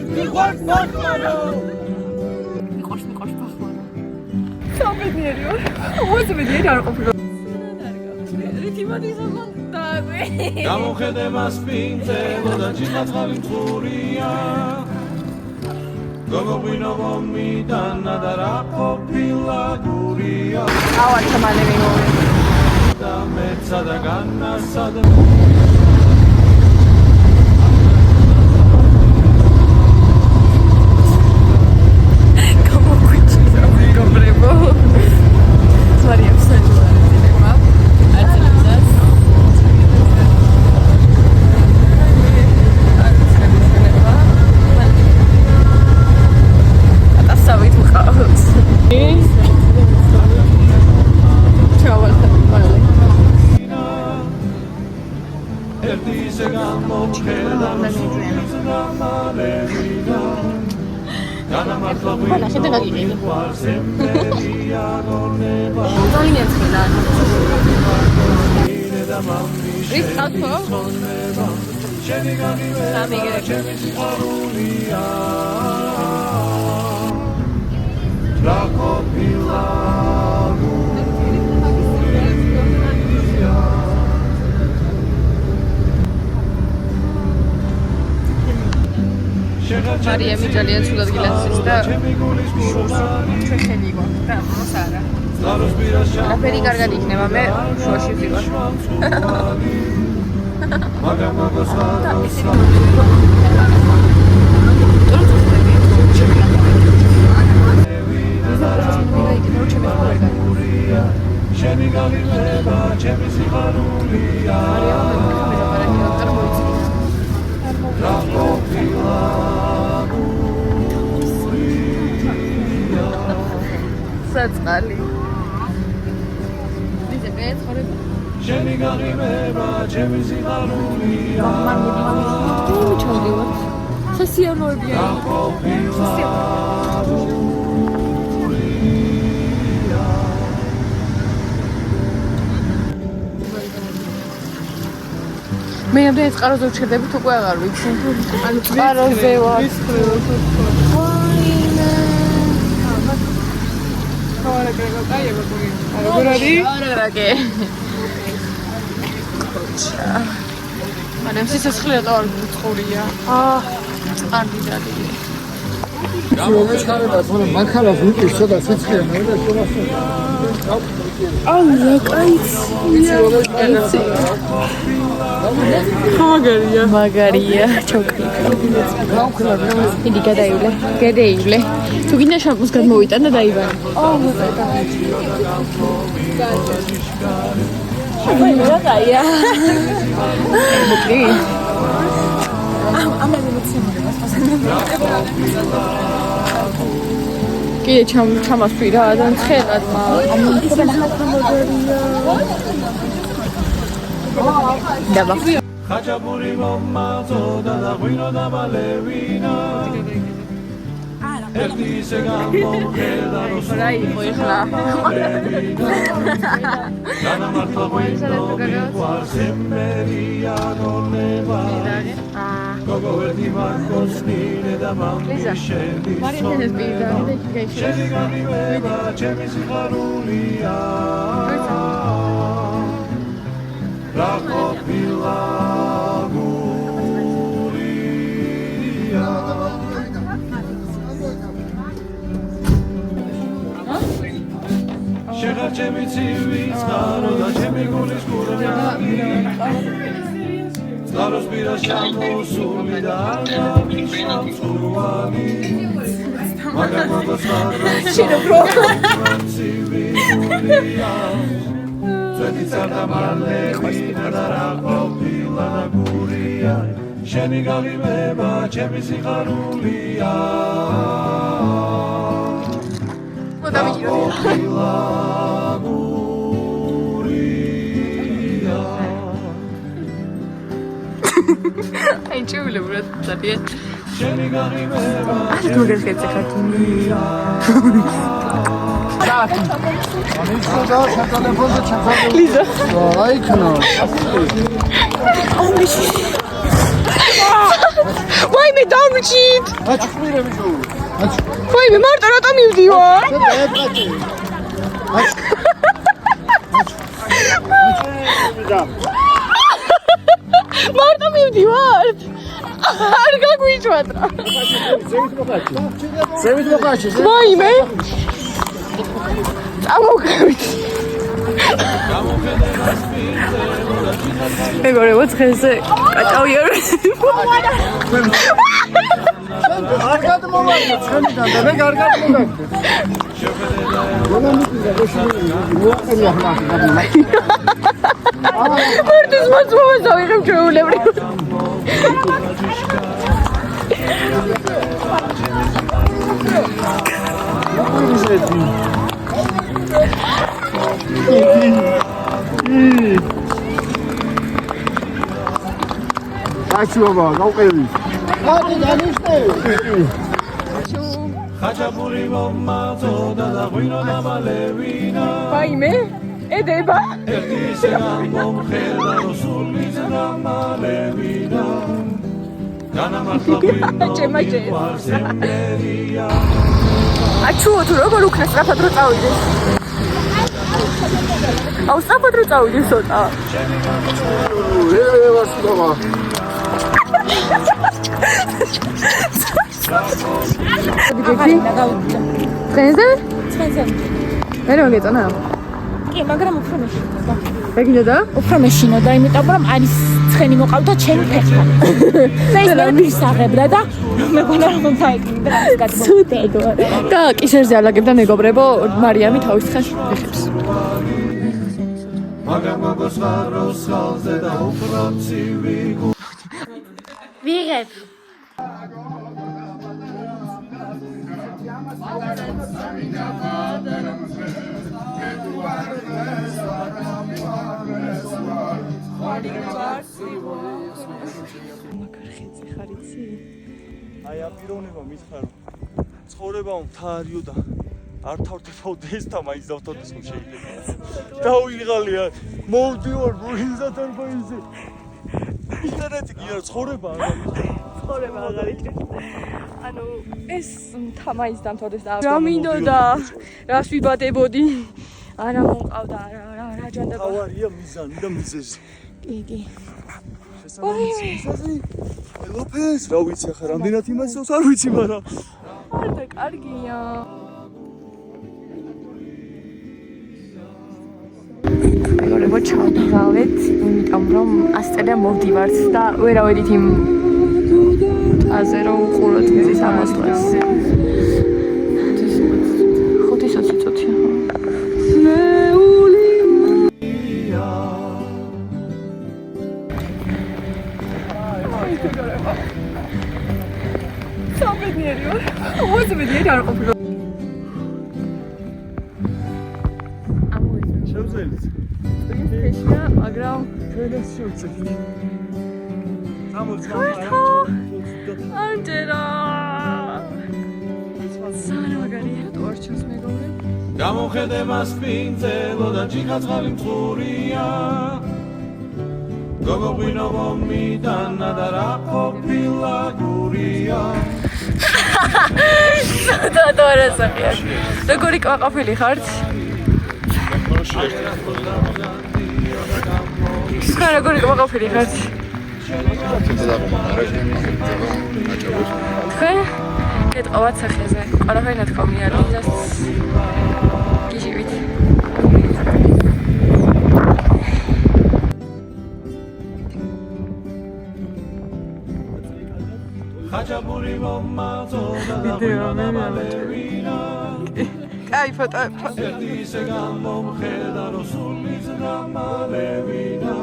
მიყვარს ფახმარო მიყვარს ფახმარო სამედიერი ვარ უზმედიერი არ ყოფილა რითიმადი ზოგან დააგვე გამოხედება სპინძელო და ჭიმა-წყალი მწყურია გოგოღვინო მომიტანა და რა ყოფილა გურია ავართა მალე მიმოვე და მეცა და განასად მარიამი ძალიან ცუდად გილაცის და ჩვენი გვაქვს და მას არა. ყველაფერი კარგად იქნება, მე შუაში ვიყავ. შენი გაგინება, ჩემი სიხარულია. რა ყოფილა საწყალი. დიძე მეცხოვრება. შენი გაღიმება, ჩემი სიხარულია. მე ჩავდივარ. სასიამოვნოა. მე ამდენ წყაროზე ვჩერდებით უკვე აღარ ვიცი. ანუ წყაროზე ვარ. Aragake. Mana sisaskhli rato ar mtsqurია. Ამდიდადი. შევეჩ ხარება თორე მანქანას ვიყვის ცოტა სიცხეა მე და შევასწავლე. მაგარია ჩოქი. იდი გადაივლე. თუ გინდა შამპუნს გადმოვიტან და დაიბარე. მაგარია. მოკლი. კიდე ჩამასვი რა და ცხელად დაბა ხაჭაპური მომაწოდა და ღვინო დამალევინა ერთი ისე გამომხედა რა იყო ეხლა განამართლა ღვინო მიყვარს ემერია გონება გოგო ერთი მაკოსნინე და მამი შენი მარინეს ბიდა შენი გაგინება ჩემი სიხარულია რა ყოფილა გურია შეხარ ჩემი ცივი წყარო და ჩემი გულის გურნანი წყაროს პირა შემოსული და ამი სამწუარი მაგარ მოგოსაროს ცივი გურია ძვეთი წარდა მალევინა და რა ყოფილა გურია შენი გაღიმება ჩემი სიხარულია ყოფილა გურია აი ჩული ბრატ ძალიან შენი გაღიმება არ გოგერხეცე ხათუნია Lisa. Ay kana. Why me down მოვიჩით. აჩხმირე მიჯო. ვაიმე, მარტო რატომ მივდივარ? მარტო მივდივარ. არ გაგვიჭვატრა. ზევით მოყაჩი. ვაიმე. წამოგავით. მეგობრებო, დღესზე კაჭავი არ კარგად მოვარდა ცხენიდან და მე კარგად მოვარდა. მარტის მოწმოვას ავიღებ ჩვეულებრივ. აჩუობა, გავყევი. ხადი დანიშნე. ხაჭაპური მომაწოდა და ღვინო დამალევინა ვაიმე, ედება. ერთის გამომხედა როსულის დამალევინა განამართლა ღვინო მიყარსემერია აჩუო თუ როგორ უკნა სწრაფად რო წავიდეს. აუ სწრაფად რო წავიდეს ცოტა. ვარსობა. ცხენზე? მე რომ გეწონა? კი, მაგრამ უფრო მეშინოდა. ეგინოდა? უფრო მეშინოდა, იმიტომ რომ არის ცხენი მოყავდა ჩემ ფეხთან. და ის მე მისაღებდა და მეგონა რომ დაეკიდა და გაცუდედა. და კისერზე ალაგებდა მეგობრებო მარიამი თავის ცხენს ფეხებს. მაგრამ მოგოს ხაროს ხალზე და უფრო ცივი ვიღებ. აი აპიროვნება მითხრა რომ ცხოვრება მთარიო და არ თავდებაო დესთან მაინც დავთავდეს რომ შეიძლება დაუიღალია მოვდივარ რუინზათან ბოიზე ინტერნეტი კი არა ცხოვრება აღარ იქნება ანუ ეს თამაის დამთავრდეს და რა მინდოდა რას ვიბადებოდი არა მომყავდა რა ჯანდაბა თავარია მიზანი და მიზეზი კი შესაძლებელი ლოპეს რა ვიცი ახლა რამდენად იმასოს არ ვიცი მაგრამ არა კარგია მეგობრებო ჩავდღალეთ იმიტომ რომ ასწელია მოვდივართ და ვერავედით იმ აზე რომ უყუროთ მის ამოსვლას 5-20 წუთია საბედნიერია უზბედნიერი არ ყოფილა შევძელით ფეშია მაგრამ ჩვენს შევძელით ანჯერა სანაგარია თორჩოს მეგობრე გამოხედე მას პინწელო და ჯიქაცხალი მწყურია გოგო ღვინო მომიტანა და რა ყოფილა გურია დადარასახია როგორი ყვაყაფილი ხართ ხა როგორი ყვაყაფილი ხართ ხე კეთყავად სახეზე ყველაფერი ნათქვამია ლიზას გიჟივით ხაჭაპური მომაწოდა და ღვინო დამალევინა კაი ფოტო ერთის გამომხედა როსულის დამალევინა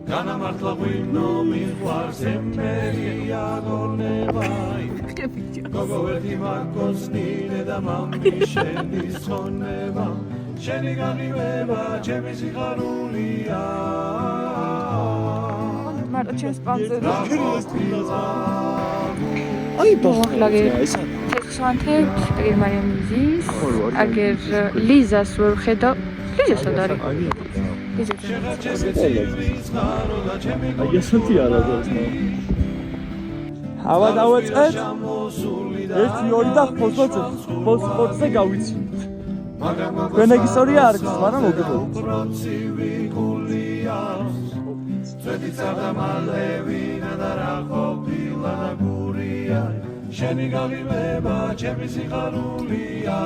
განამართლა ღვინო მიყარსემერია გონებაი გოგო ერთი მაკოსნინე და მამი შენი ხონება შენი განივება ჩემი სიხარულია მარტო ჩემს პანზე აი ბოხლაგე თექსანთე აგერ მარიამ ლიზის აგერ ლიზას ვერ ხედა ლიზას არ არის აი ესეთი არა ზოგადად ავა დავაწყეთ 1 2 და ფოსფორზე გავიცინოთ თქვენ ეგ ისტორია არ გქონთ მაგრამ მოგებოდით შენი გაღიმება ჩემი სიხარულია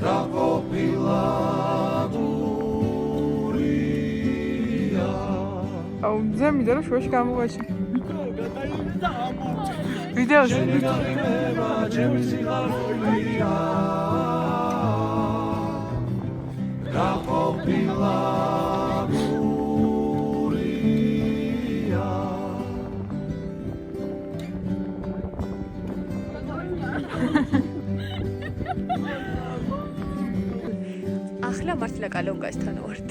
რა ყოფილა გურია აუ მზემი და რა შუაში გამოგვაჩი ვიდეოს შენი გაღიმება ჩემი სიხარულია რა ყოფილა ახლა მართლა კალონკასთან ვართ.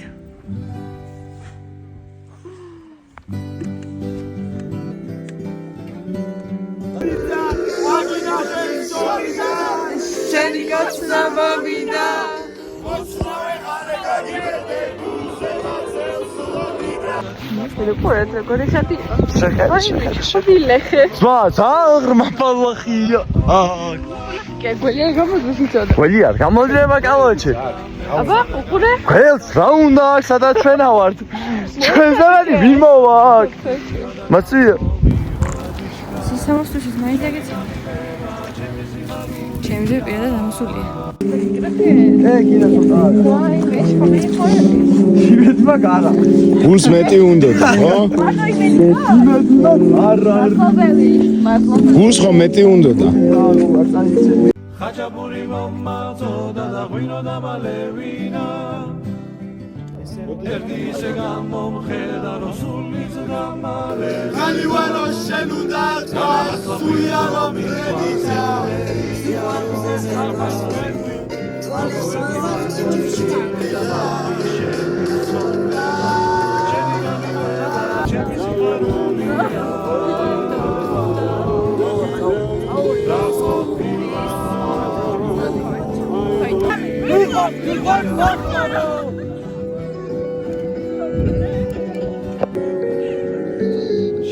შენი გაცნა მომიდა ძმა ზაღრმა პალახია გეგველი გამოდვისიცოდა. ყველი არ გამოძრება კალოჩე აბა უყურე ყველს რა უნდა აქ სადაც ჩვენა ვართ ჩვენ ზარანი ვიმოვა აქ მაცია სისამოსთვის მაინდაგეც ჩემზე პირადად ამოსულია. კიდე ცოტა შევეცმა გარა გულს მეტი უნდა ხო? არა გულს ხო მეტი უნდა და ხაჭაპური მომაწოდა და ღვინო და მალევინა ერთი ისე გამომხედა რომ სულიც გამალე განივარო შენ უნდა სული არ მომიხედისა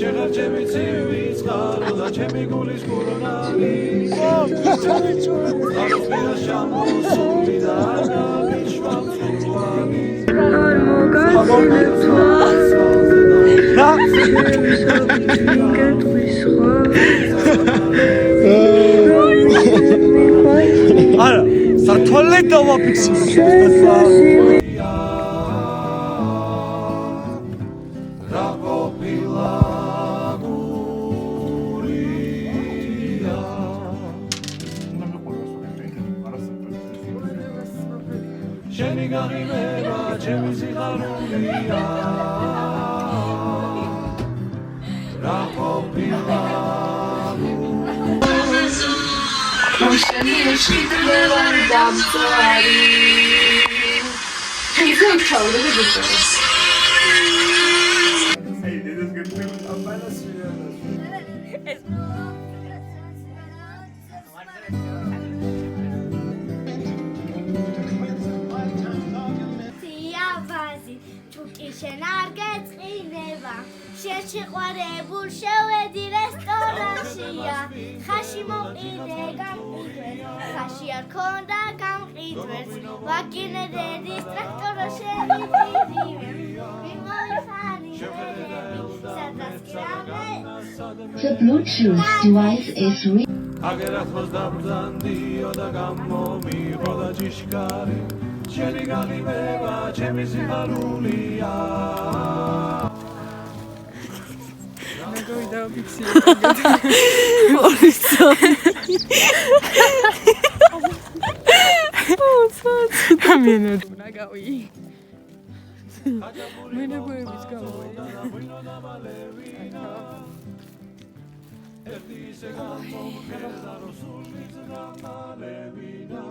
შეხარ ჩემი ცივის წყარო და ჩემი გულის კურნალი არაფერა შემოსული და აღნიშვა მწვანი არ მოგაცინებთა არა სათვალე დავაფიქსირე რა ყოფილა გურია შენი გაღიმება ჩემი სიხარულია რა ყოფილა შენი ეშკიდე ვარ დამწვარი ისე ჩაურები გიწევს შენ არ გეწყინება შეჩიყვარებულ შევედი რესტორანშია ხაში მოყიდე გამყიდვეს ხაში არ ქონდა გამყიდვეს ვაკინედედის ტრაქტორო შევიდივე მიმოვიხანი სადაც კრამე The Bluetooth device is აგერახოს დამბრძანდიო და გამომიღო და ჭიშკარი შენი გაღიმება ჩემი სიხარულია მეგოი დავფიქსირე ამენო ნაგავი მენებოების გამოია ერთი ისე გამომხედა რომ სულიც გამალევინა